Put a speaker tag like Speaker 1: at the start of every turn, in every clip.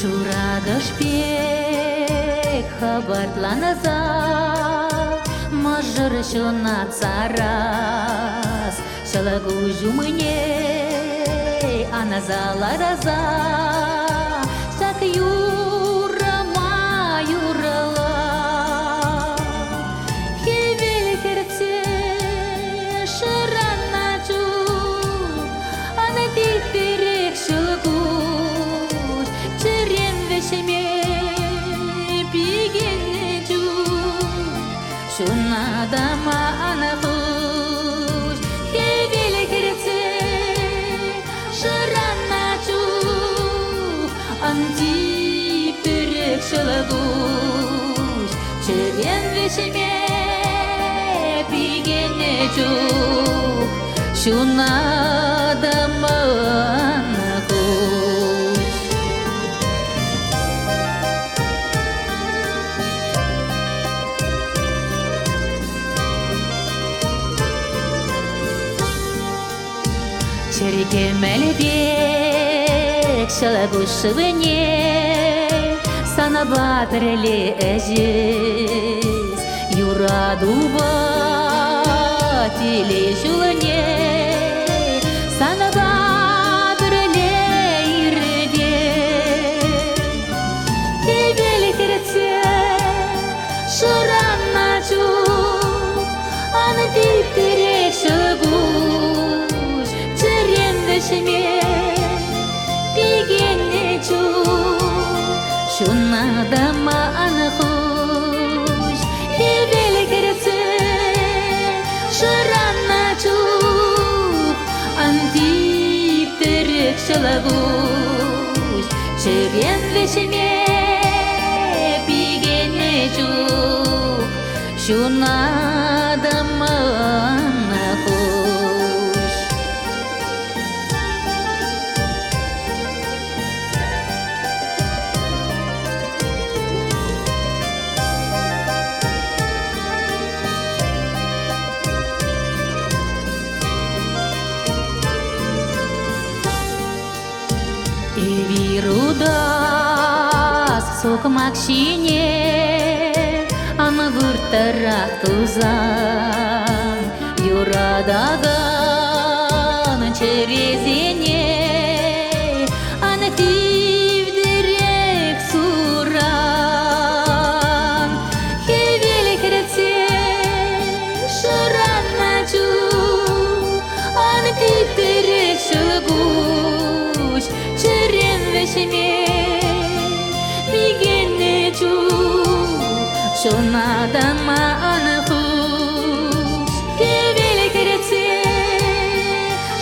Speaker 1: Шурагашпек хабартланаза, мажыр шуна царас, шалагужу мне аназалараза, шак юрама юрала, хевел керце шараначу, анадик перек шалгуш, черен вешеме пигенечу, шунада манахуш, хевел керце шараначу, анти перек шалгуш, черен вешеме пигенечу, шунада манахуш. Череке мелебек шалабушывыне санабатреле эжиз юрадуба теле жулыне санабатреле ирде кебел керце шараначу анадиптерек шалгуш черендешеме пигенечу шунада манахуш хевел керце шараначу антиптерек шалагуш черендешеме пигенечу шунада манахуш. Эвирудас сокмакшине аны выртарак тузан юрадаган черезене аны тивдерек суран хевел керце шараначу аны тивдерек шалгуш черен вешеме пигенечу шунада манахуш хевел керце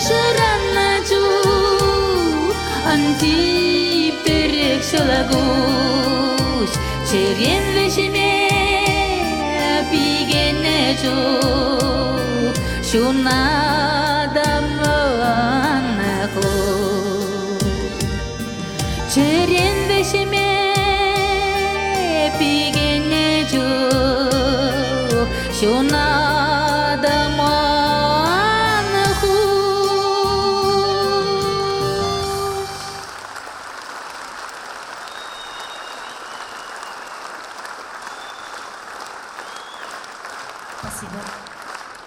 Speaker 1: шараначу антиптерек шалагуш черен вешеме пигенечу шунада манахуш черен вешеме пигенечу шунада манахуш. Спасибо.